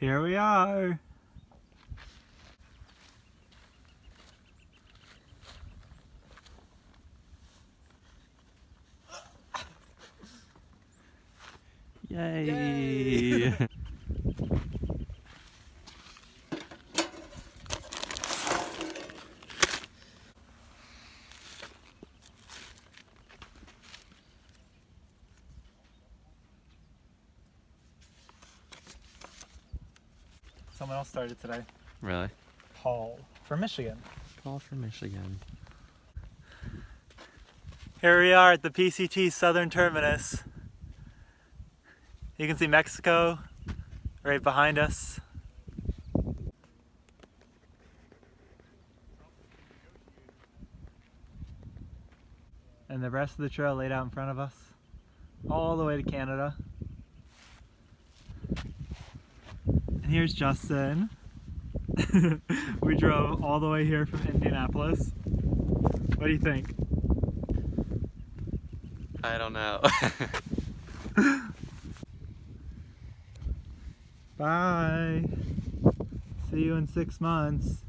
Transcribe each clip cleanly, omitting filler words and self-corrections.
Here we are. Yay! Yay. Someone else started today. Really? Paul from Michigan. Paul from Michigan. Here we are at the PCT Southern Terminus. You can see Mexico right behind us. And the rest of the trail laid out in front of us, all the way to Canada. And here's Justin. We drove all the way here from Indianapolis. What do you think? I don't know. Bye. See you in 6 months.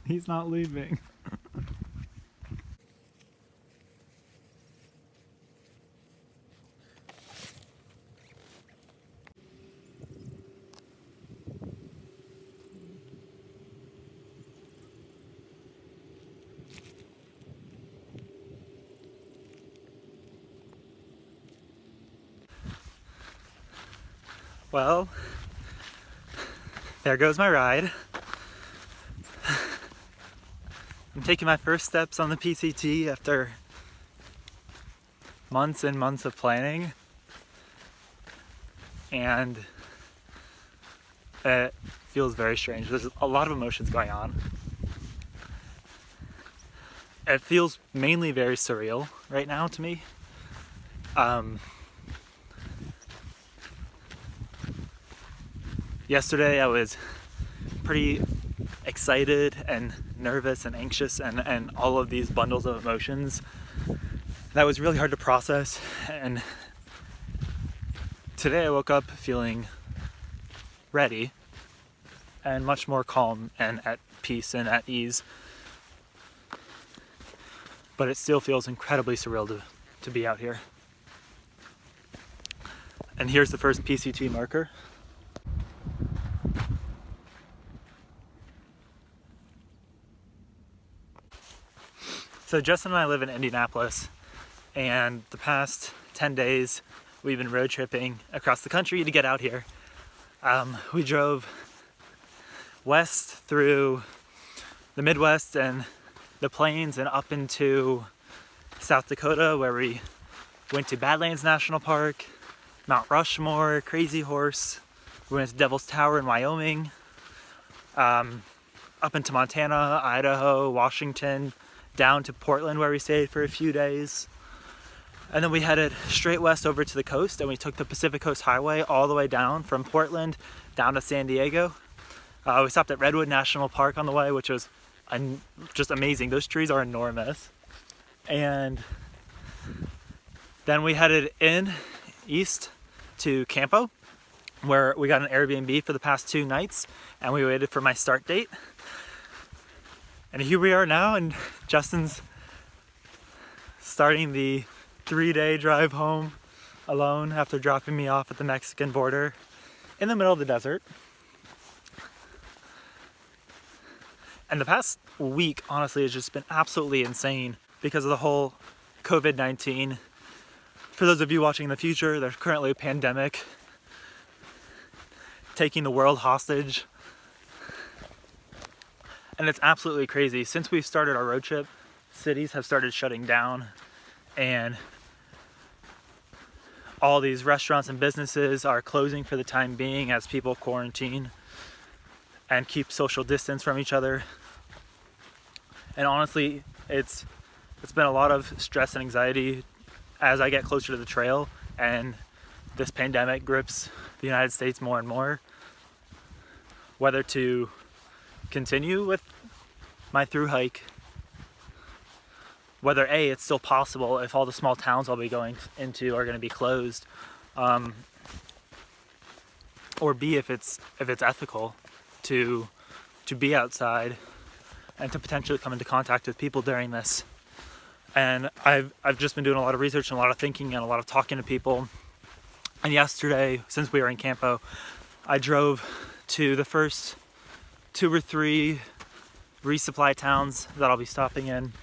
He's not leaving. Well, there goes my ride. I'm taking my first steps on the PCT after months and months of planning, and it feels very strange. There's a lot of emotions going on. It feels mainly very surreal right now to me. Yesterday I was pretty excited and nervous and anxious and all of these bundles of emotions. That was really hard to process, and today I woke up feeling ready and much more calm and at peace and at ease. But it still feels incredibly surreal to be out here. And here's the first PCT marker. So Justin and I live in Indianapolis, and the past 10 days we've been road tripping across the country to get out here. We drove west through the Midwest and the plains and up into South Dakota, where we went to Badlands National Park, Mount Rushmore, Crazy Horse. We went to Devil's Tower in Wyoming, up into Montana, Idaho, Washington, down to Portland where we stayed for a few days. And then we headed straight west over to the coast, and we took the Pacific Coast Highway all the way down from Portland down to San Diego. We stopped at Redwood National Park on the way, which was just amazing. Those trees are enormous. And then we headed east to Campo, where we got an Airbnb for the past 2 nights, and we waited for my start date. And here we are now, and Justin's starting the 3-day drive home alone after dropping me off at the Mexican border in the middle of the desert. And the past week, honestly, has just been absolutely insane because of the whole COVID-19. For those of you watching in the future, there's currently a pandemic taking the world hostage. And it's absolutely crazy. Since we've started our road trip, cities have started shutting down, and all these restaurants and businesses are closing for the time being as people quarantine and keep social distance from each other. And honestly, it's been a lot of stress and anxiety as I get closer to the trail and this pandemic grips the United States more and more. Whether to continue with my through hike, whether it's still possible if all the small towns I'll be going into are going to be closed, or B, if it's ethical to be outside and to potentially come into contact with people during this. And I've just been doing a lot of research and a lot of thinking and a lot of talking to people. And yesterday, since we were in Campo, I drove to the first 2 or 3 resupply towns that I'll be stopping in.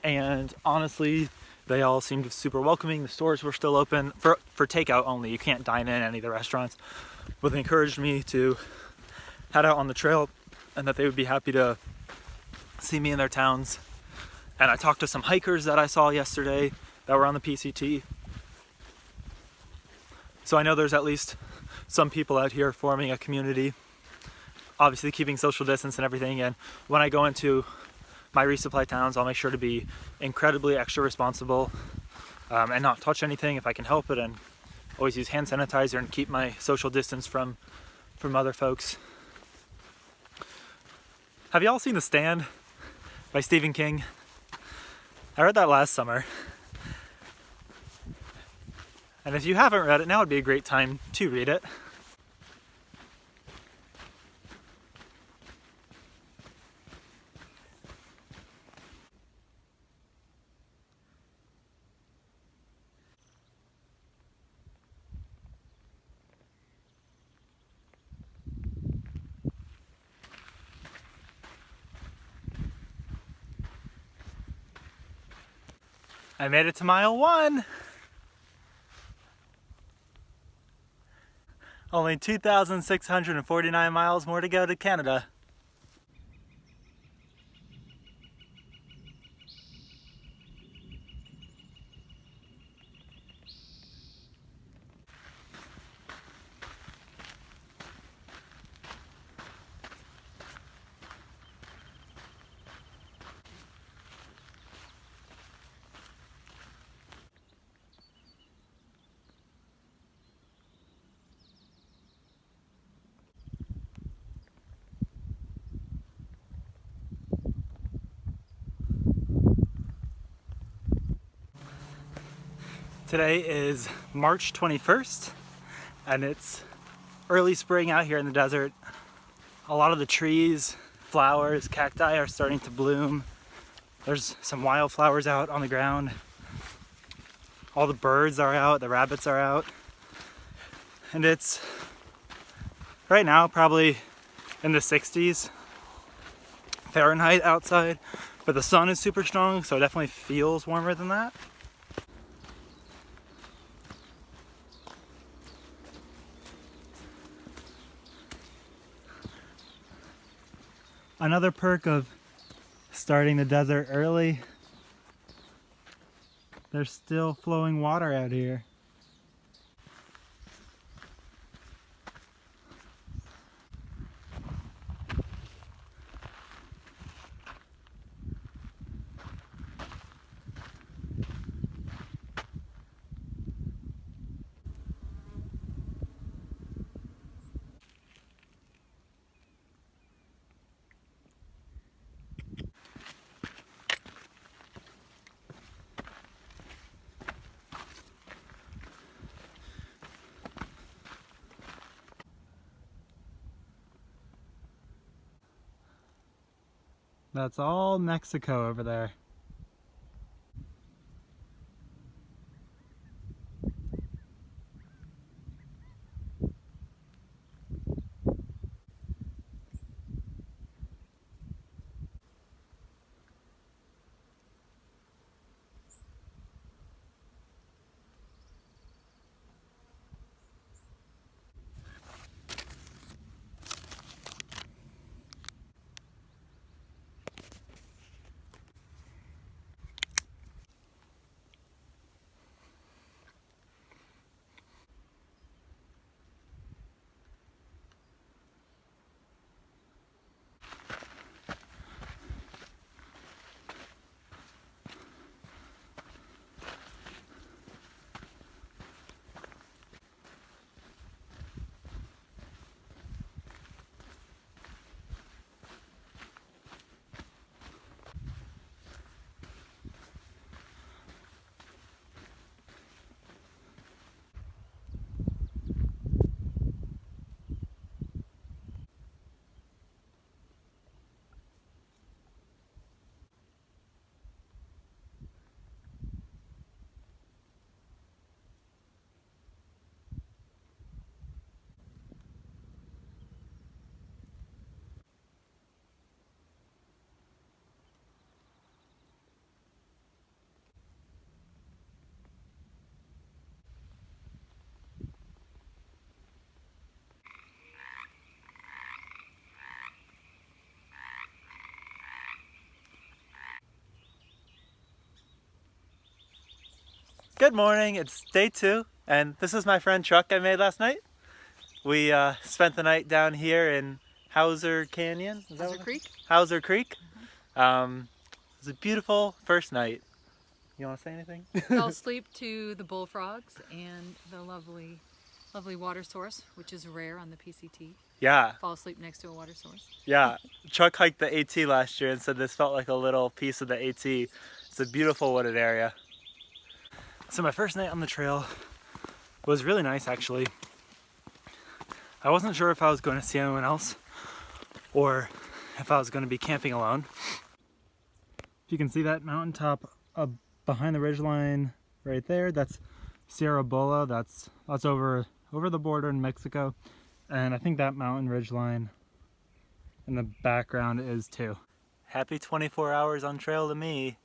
And honestly, they all seemed super welcoming. The stores were still open for takeout only. You can't dine in any of the restaurants. But they encouraged me to head out on the trail and that they would be happy to see me in their towns. And I talked to some hikers that I saw yesterday that were on the PCT. So I know there's at least some people out here forming a community, obviously keeping social distance and everything. And when I go into my resupply towns, I'll make sure to be incredibly extra responsible and not touch anything if I can help it, and always use hand sanitizer and keep my social distance from other folks. Have you all seen The Stand by Stephen King? I read that last summer. And if you haven't read it, now would be a great time to read it. I made it to mile 1. Only 2,649 miles more to go to Canada. Today is March 21st, and it's early spring out here in the desert. A lot of the trees, flowers, cacti are starting to bloom. There's some wildflowers out on the ground. All the birds are out, the rabbits are out. And it's right now probably in the 60s Fahrenheit outside, but the sun is super strong, so it definitely feels warmer than that. Another perk of starting the desert early, there's still flowing water out here. That's all Mexico over there. Good morning, it's day 2, and this is my friend truck I made last night. We spent the night down here in Hauser Canyon. Is that Hauser what Creek? Hauser Creek. It was a beautiful first night. You want to say anything? Fell asleep to the bullfrogs and the lovely water source, which is rare on the PCT. Yeah. Fall asleep next to a water source. Yeah. Chuck hiked the AT last year and said this felt like a little piece of the AT. It's a beautiful wooded area. So my first night on the trail was really nice, actually. I wasn't sure if I was going to see anyone else or if I was going to be camping alone. You can see that mountaintop behind the ridgeline right there. That's Sierra Bola. That's over the border in Mexico. And I think that mountain ridgeline in the background is too. Happy 24 hours on trail to me.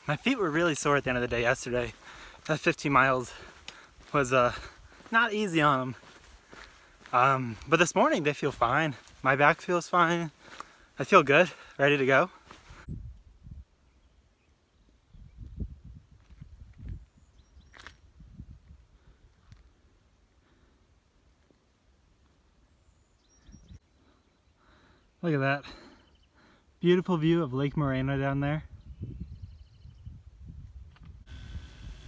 My feet were really sore at the end of the day yesterday. That 15 miles was not easy on them. But this morning they feel fine. My back feels fine. I feel good, ready to go. Look at that. Beautiful view of Lake Moreno down there.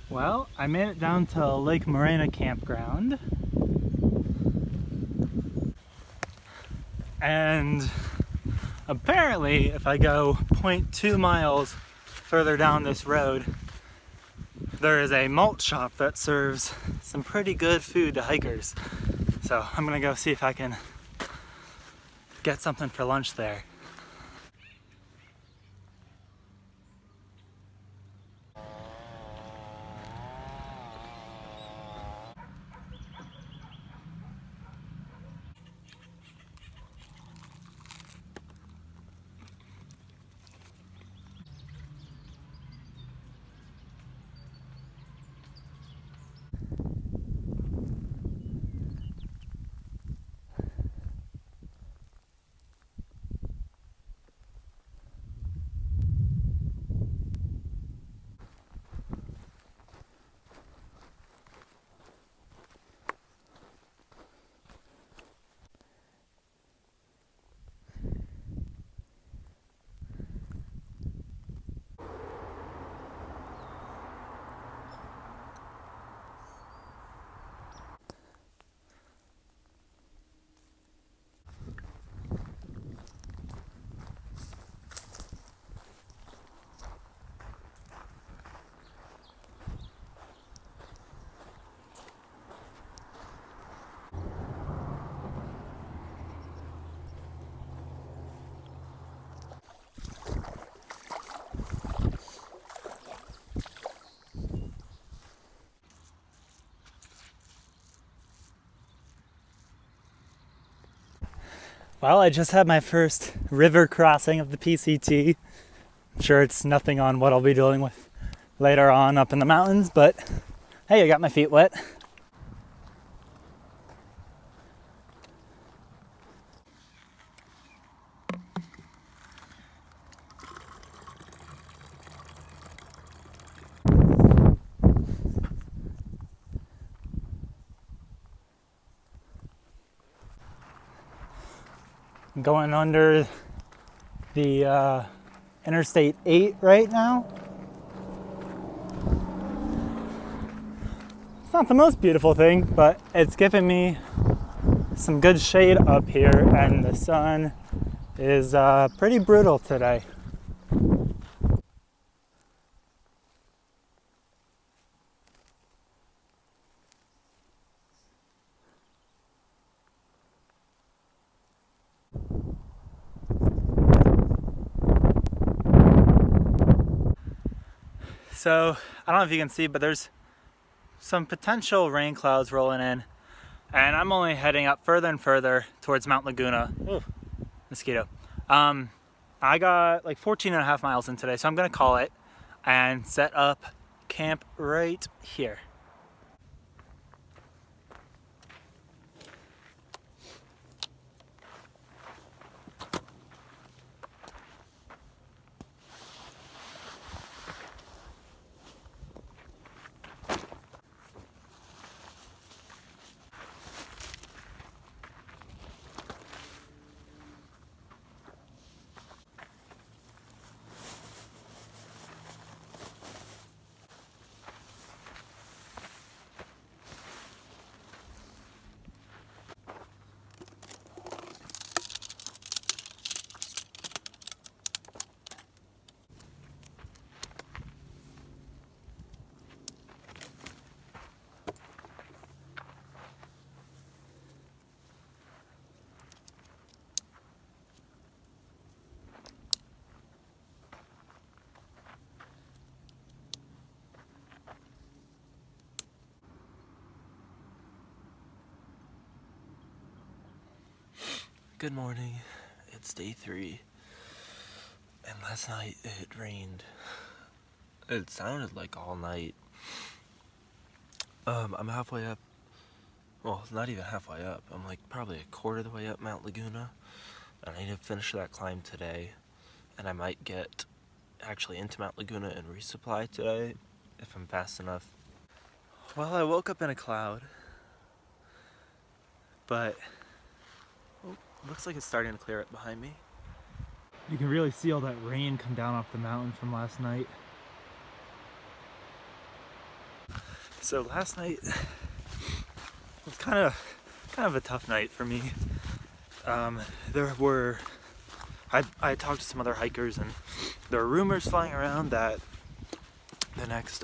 Well, I made it down to Lake Moreno campground. And apparently, if I go 0.2 miles further down this road, there is a malt shop that serves some pretty good food to hikers. So I'm gonna go see if I can get something for lunch there. Well, I just had my first river crossing of the PCT. I'm sure it's nothing on what I'll be dealing with later on up in the mountains, but hey, I got my feet wet. I'm going under the Interstate 8 right now. It's not the most beautiful thing, but it's giving me some good shade up here, and the sun is pretty brutal today. So, I don't know if you can see, but there's some potential rain clouds rolling in, and I'm only heading up further and further towards Mount Laguna. Ooh, mosquito. I got like 14 and a half miles in today, so I'm gonna call it and set up camp right here. Good morning. It's day 3. And last night it rained. It sounded like all night. I'm halfway up. Well, not even halfway up. I'm like probably a quarter of the way up Mount Laguna. And I need to finish that climb today. And I might get actually into Mount Laguna and resupply today if I'm fast enough. Well, I woke up in a cloud. But looks like it's starting to clear up behind me. You can really see all that rain come down off the mountain from last night. So last night was kind of a tough night for me. I talked to some other hikers, and there were rumors flying around that the next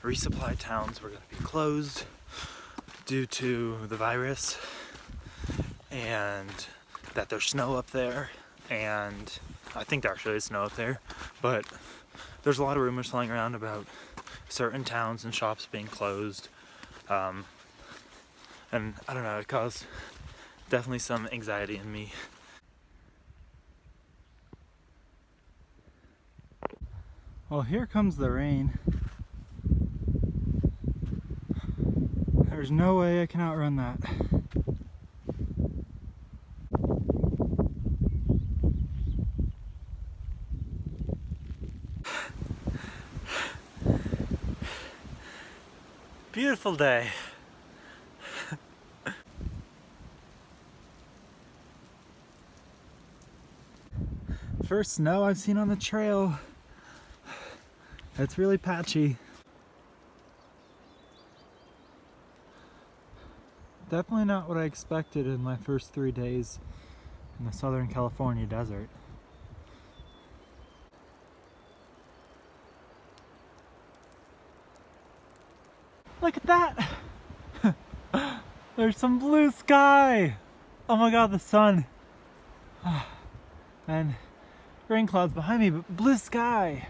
resupply towns were going to be closed due to the virus, and that there's snow up there, and I think there actually is snow up there, but there's a lot of rumors flying around about certain towns and shops being closed, and I don't know, it caused definitely some anxiety in me. Well, here comes the rain. There's no way I can outrun that. Beautiful day. First snow I've seen on the trail. It's really patchy. Definitely not what I expected in my first 3 days in the Southern California desert. Look at that! There's some blue sky! Oh my god, the sun! And rain clouds behind me, but blue sky!